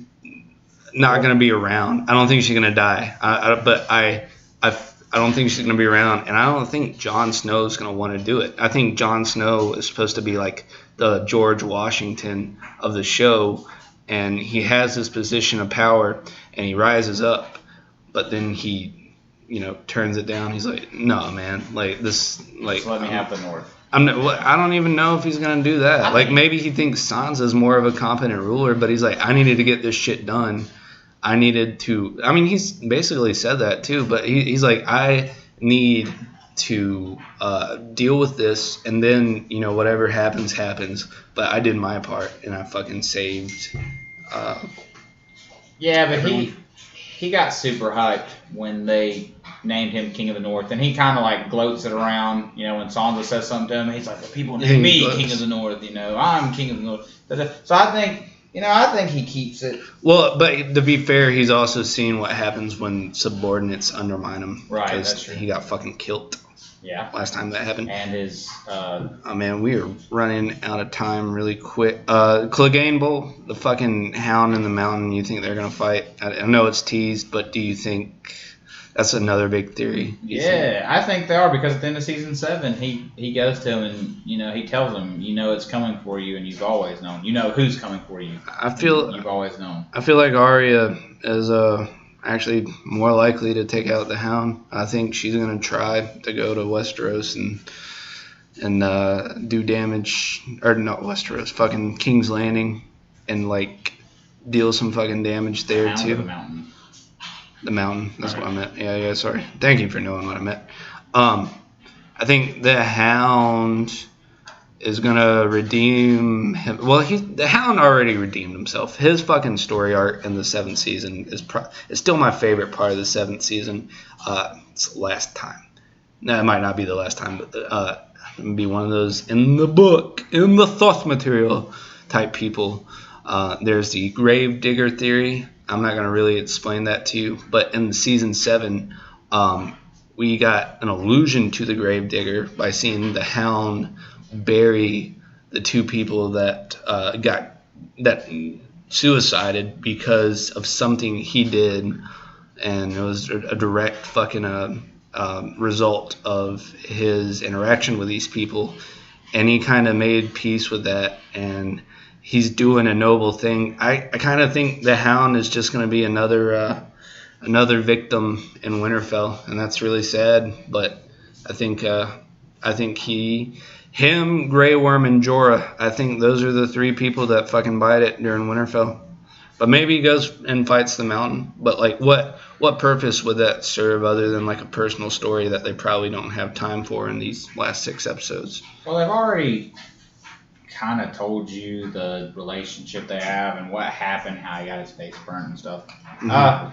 not going to be around. I don't think she's going to die. I don't think she's going to be around, and I don't think Jon Snow is going to want to do it. I think Jon Snow is supposed to be like the George Washington of the show, and he has this position of power, and he rises up, but then he, turns it down. He's like, no, man, like this, like. Just let me have the North. I don't even know if he's gonna do that. Like maybe he thinks Sansa's more of a competent ruler, but he's like, I needed to get this shit done. I needed to. I mean, he's basically said that too, but he's like, I need to deal with this, and then whatever happens. But I did my part, and I fucking saved. Yeah, but he got super hyped when they named him King of the North, and he kind of like gloats it around. When Sansa says something to him, he's like, "The people name me King of the North. I'm King of the North." So I think he keeps it. Well, but to be fair, he's also seen what happens when subordinates undermine him. Right, that's true. He got fucking killed. Yeah. Last time that happened. And his. Oh man, we are running out of time really quick. Clegane Bowl, the fucking Hound in the Mountain. You think they're gonna fight? I know it's teased, but do you think that's another big theory? Yeah, I think they are because at the end of season 7, he goes to him and he tells him, it's coming for you, and you've always known. Who's coming for you. You've always known. I feel like Arya is actually more likely to take out the Hound. I think she's going to try to go to Westeros and do damage, or not Westeros, fucking King's Landing, and like deal some fucking damage there too. The mountain, that's what I meant. Yeah, sorry. Thank you for knowing what I meant. I think the Hound is gonna redeem him. Well, the Hound already redeemed himself. His fucking story arc in the 7th season is still my favorite part of the 7th season. It's the last time. No, it might not be the last time, but be one of those in the book, in the source material type people. There's the grave digger theory. I'm not going to really explain that to you, but in season 7, we got an allusion to the grave digger by seeing the Hound bury the 2 people that suicided because of something he did, and it was a direct fucking result of his interaction with these people, and he kind of made peace with that, and he's doing a noble thing. I kind of think the Hound is just going to be another victim in Winterfell, and that's really sad. But I think him, Grey Worm, and Jorah, I think those are the 3 people that fucking bite it during Winterfell. But maybe he goes and fights the Mountain. But like, what purpose would that serve other than like a personal story that they probably don't have time for in these last 6 episodes? Well, they've already kind of told you the relationship they have and what happened, how he got his face burnt and stuff. Mm-hmm.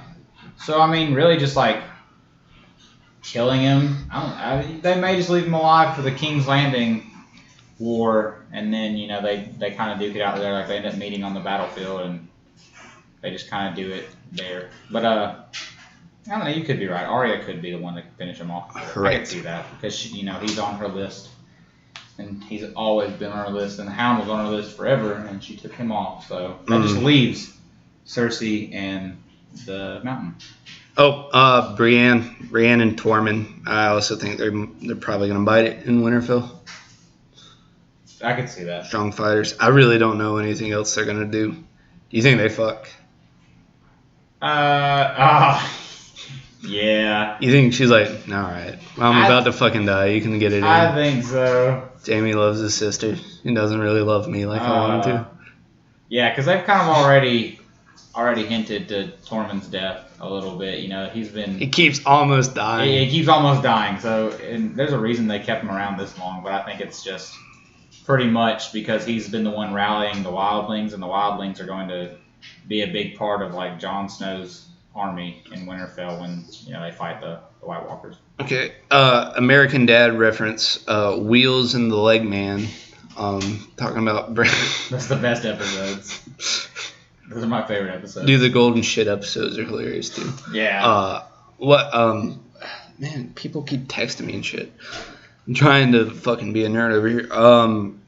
So I mean, really, just like killing him. They may just leave him alive for the King's Landing war, and then they kind of duke it out there. Like they end up meeting on the battlefield, and they just kind of do it there. But I don't know. You could be right. Arya could be the one to finish him off. Right. I could see that because he's on her list. And he's always been on her list, and the Hound was on her list forever, and she took him off. So that just leaves Cersei and the Mountain. Oh, Brienne and Tormund. I also think they're probably going to bite it in Winterfell. I could see that. Strong fighters. I really don't know anything else they're going to do. Do you think they fuck? Yeah. You think she's like, all right, I'm about to fucking die. You can get it in. I think so. Jamie loves his sister. He doesn't really love me like I want him to. Yeah, because they've kind of already hinted to Tormund's death a little bit. He keeps almost dying. He keeps almost dying. So, and there's a reason they kept him around this long, but I think it's just pretty much because he's been the one rallying the wildlings, and the wildlings are going to be a big part of like Jon Snow's army in Winterfell when they fight the White Walkers. Okay, American Dad reference, Wheels and the Leg Man, talking about That's the best episodes. Those are my favorite episodes. Dude, the golden shit episodes are hilarious too. Yeah. Man, people keep texting me and shit. I'm trying to fucking be a nerd over here.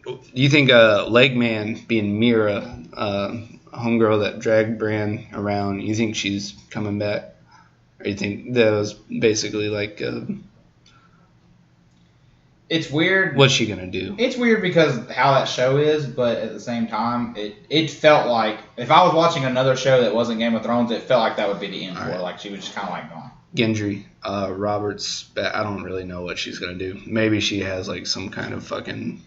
Do you think Leg Man being Mira, homegirl that dragged Bran around, you think she's coming back? Or you think that was basically like... it's weird. What's she going to do? It's weird because how that show is, but at the same time, it felt like... If I was watching another show that wasn't Game of Thrones, it felt like that would be the end for her. Like she was just kind of like gone. Gendry, Roberts, I don't really know what she's going to do. Maybe she has like some kind of fucking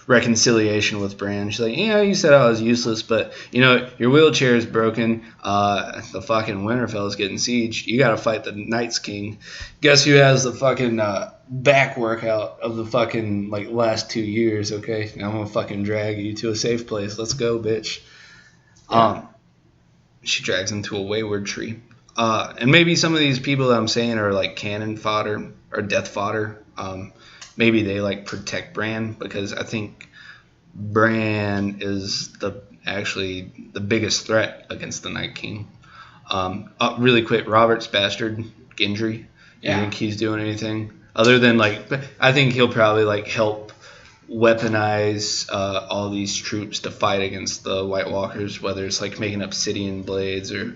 reconciliation with Bran. She's like, yeah, you said I was useless, but your wheelchair is broken. The fucking Winterfell is getting sieged. You got to fight the Night's King. Guess who has the fucking back workout of the fucking like last 2 years? Okay, now I'm gonna fucking drag you to a safe place. Let's go, bitch. Yeah. She drags him to a wayward tree. And maybe some of these people that I'm saying are like cannon fodder or death fodder. Maybe they like protect Bran because I think Bran is actually the biggest threat against the Night King. Really quick, Robert's bastard, Gendry. You think he's doing anything other than like? I think he'll probably like help weaponize all these troops to fight against the White Walkers, whether it's like making obsidian blades or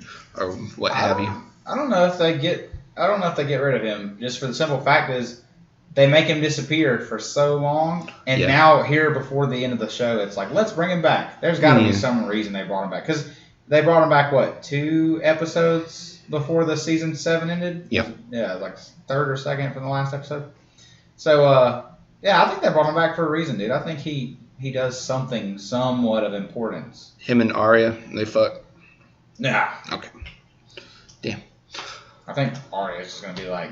what have you. I don't know if they get rid of him. Just for the simple fact is they make him disappear for so long, and now here before the end of the show, it's like let's bring him back. There's got to be some reason they brought him back because they brought him back 2 episodes before the season 7 ended. Yep. Yeah, like 3rd or 2nd from the last episode. So I think they brought him back for a reason, dude. I think he does something somewhat of importance. Him and Arya, they fuck. Nah. Okay. Damn. I think Arya's just gonna be like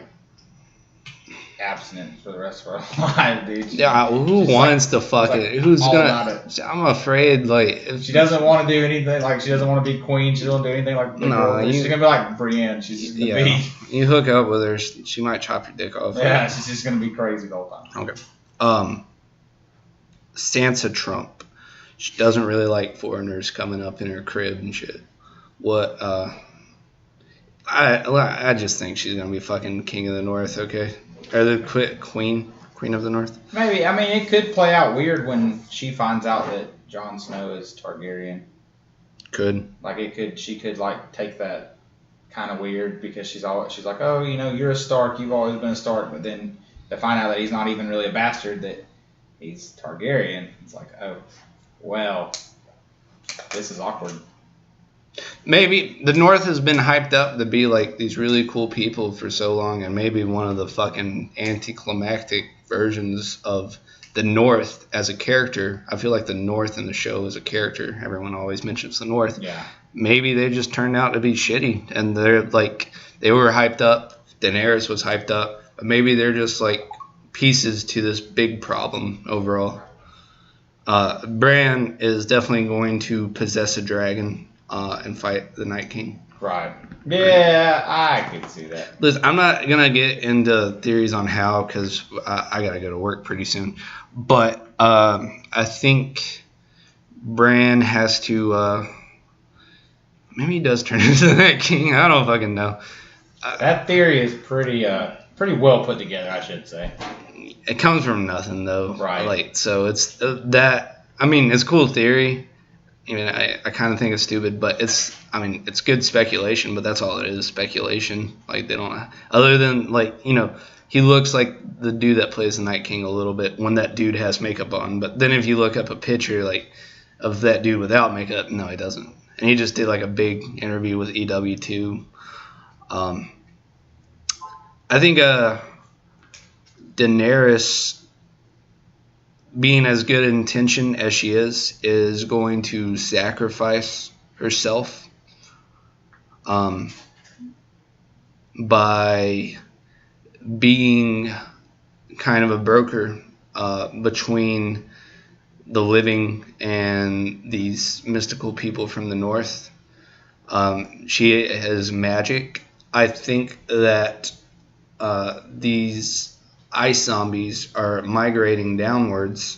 abstinent for the rest of her life, dude. Who wants to fuck it? Who's gonna? I'm afraid like she doesn't want to do anything. Like she doesn't want to be queen. She doesn't do anything like. She's gonna be like Brienne. She's just gonna be. You hook up with her, she might chop your dick off. Yeah, she's just gonna be crazy the whole time. Okay. Sansa Trump. She doesn't really like foreigners coming up in her crib and shit. What? I just think she's gonna be fucking King of the North. Okay, or the Queen of the North. Maybe. I mean, it could play out weird when she finds out that Jon Snow is Targaryen. Could. Like she could like take that kind of weird because she's like, oh, you're a Stark, you've always been a Stark, but then to find out that he's not even really a bastard, that he's Targaryen, it's like, oh, well, this is awkward. Maybe the North has been hyped up to be like these really cool people for so long, and maybe one of the fucking anticlimactic versions of the North as a character. I feel like the North in the show is a character. Everyone always mentions the North. Yeah. Maybe they just turned out to be shitty, and they're like, they were hyped up. Daenerys was hyped up, but maybe they're just like pieces to this big problem overall. Bran is definitely going to possess a dragon and fight the Night King. Right. Yeah, I could see that. Listen, I'm not going to get into theories on how because I got to go to work pretty soon. But I think Bran has to... maybe he does turn into the Night King. I don't fucking know. That theory is pretty well put together, I should say. It comes from nothing, though. Right. Like, so it's that... I mean, it's a cool theory. I mean, I kind of think it's stupid, but it's good speculation, but that's all it is, speculation. Like, they don't, other than, like, he looks like the dude that plays the Night King a little bit when that dude has makeup on. But then if you look up a picture, like, of that dude without makeup, no, he doesn't. And he just did, like, a big interview with EW2. I think Daenerys, being as good intention as she is going to sacrifice herself by being kind of a broker between the living and these mystical people from the North. She has magic. I think that these ice zombies are migrating downwards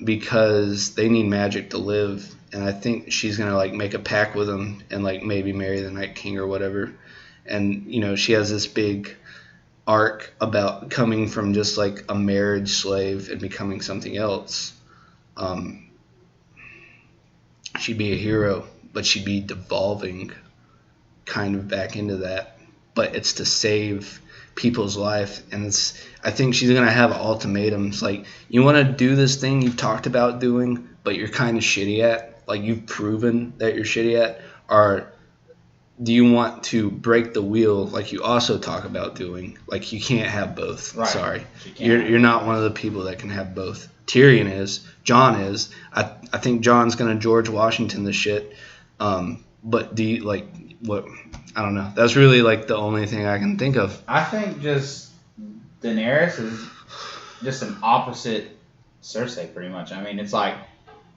because they need magic to live, and I think she's gonna like make a pact with them and like maybe marry the Night King or whatever. And she has this big arc about coming from just like a marriage slave and becoming something else. She'd be a hero, but she'd be devolving kind of back into that, but it's to save people's life. And I think she's gonna have ultimatums like, you want to do this thing you've talked about doing but you're kind of shitty at, like you've proven that you're shitty at, or do you want to break the wheel like you also talk about doing? Like, you can't have both. Right. Sorry, you're not one of the people that can have both. Tyrion is, Jon is. I think Jon's gonna George Washington this shit. But do you like what? I don't know. That's really like the only thing I can think of. I think just Daenerys is just an opposite Cersei, pretty much. I mean, it's like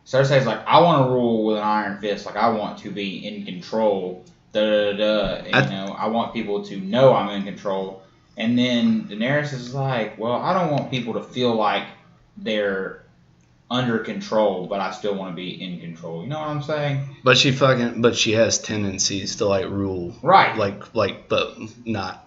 Cersei's like, I want to rule with an iron fist. Like, I want to be in control. I want people to know I'm in control. And then Daenerys is like, well, I don't want people to feel like they're under control, but I still want to be in control. You know what I'm saying? But she has tendencies to like rule, right? Like, but not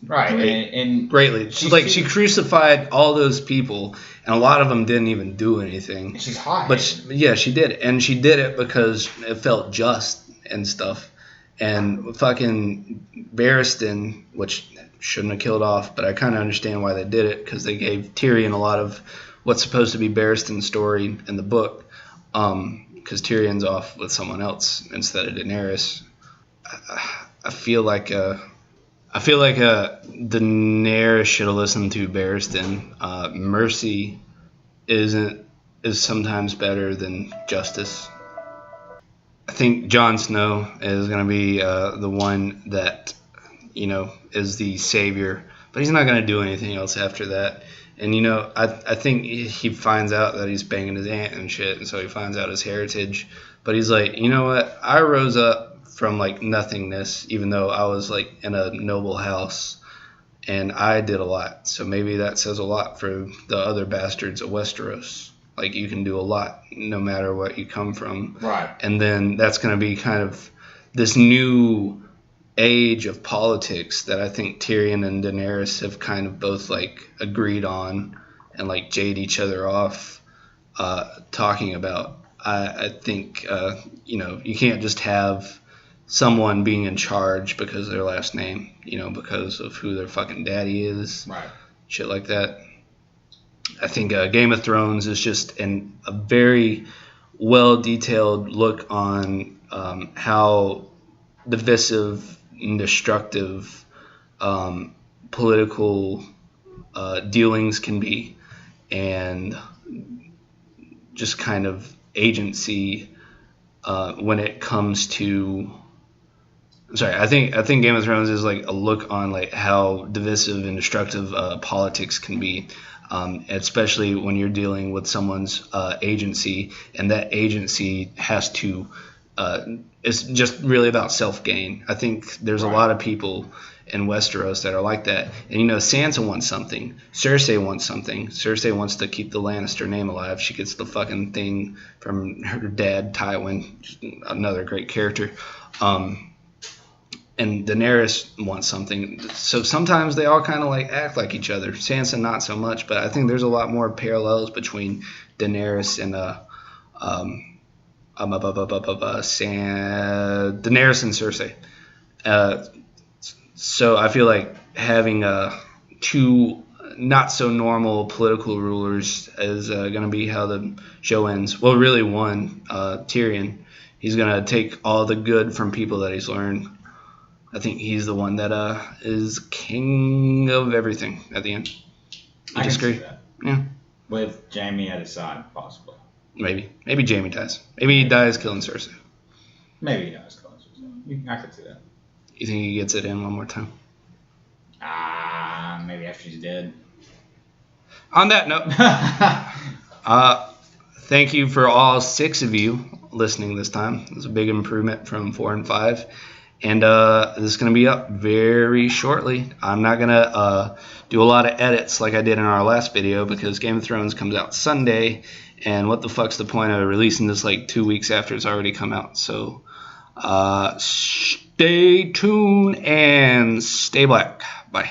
right. And greatly. She crucified all those people, and a lot of them didn't even do anything. She's hot. But she did it, and she did it because it felt just and stuff. And fucking Barristan, which shouldn't have killed off, but I kind of understand why they did it, because they gave Tyrion a lot of what's supposed to be Barristan's story in the book, because Tyrion's off with someone else instead of Daenerys. I feel like Daenerys should have listened to Barristan. Mercy is sometimes better than justice. I think Jon Snow is going to be the one that is the savior, but he's not going to do anything else after that. And, I think he finds out that he's banging his aunt and shit, and so he finds out his heritage. But he's like, you know what? I rose up from, like, nothingness, even though I was, like, in a noble house. and I did a lot. So maybe that says a lot for the other bastards of Westeros. Like, you can do a lot no matter what you come from. Right. And then that's going to be kind of this new age of politics that I think Tyrion and Daenerys have kind of both, like, agreed on and, like, jade each other off talking about. I think, you know, you can't just have someone being in charge because of their last name, you know, because of who their fucking daddy is. Right. Shit like that. I think Game of Thrones is just a very well-detailed look on how divisive and destructive political dealings can be, and just kind of agency when it comes to. Sorry, I think Game of Thrones is like a look on like how divisive and destructive politics can be. Especially when you're dealing with someone's agency, and that agency has to, it's just really about self-gain. I think there's a lot of people in Westeros that are like that. And, you know, Sansa wants something. Cersei wants something. Cersei wants to keep the Lannister name alive. She gets the fucking thing from her dad, Tywin, another great character. And Daenerys wants something. So sometimes they all kind of like act like each other. Sansa not so much, but I think there's a lot more parallels between Daenerys and Daenerys and Cersei. So I feel like having two not so normal political rulers is going to be how the show ends. Well, really one, Tyrion. He's going to take all the good from people that he's learned. I think he's the one that is king of everything at the end. I disagree. That. Yeah. With Jaime at his side, possibly. Maybe Jaime dies. Maybe he dies killing Cersei. Maybe he dies killing Cersei. I could see that. You think he gets it in one more time? Maybe after he's dead. On that note, thank you for all 6 of you listening this time. It was a big improvement from 4 and 5. And this is going to be up very shortly. I'm not going to do a lot of edits like I did in our last video because Game of Thrones comes out Sunday. And what the fuck's the point of releasing this like 2 weeks after it's already come out? So stay tuned and stay black. Bye.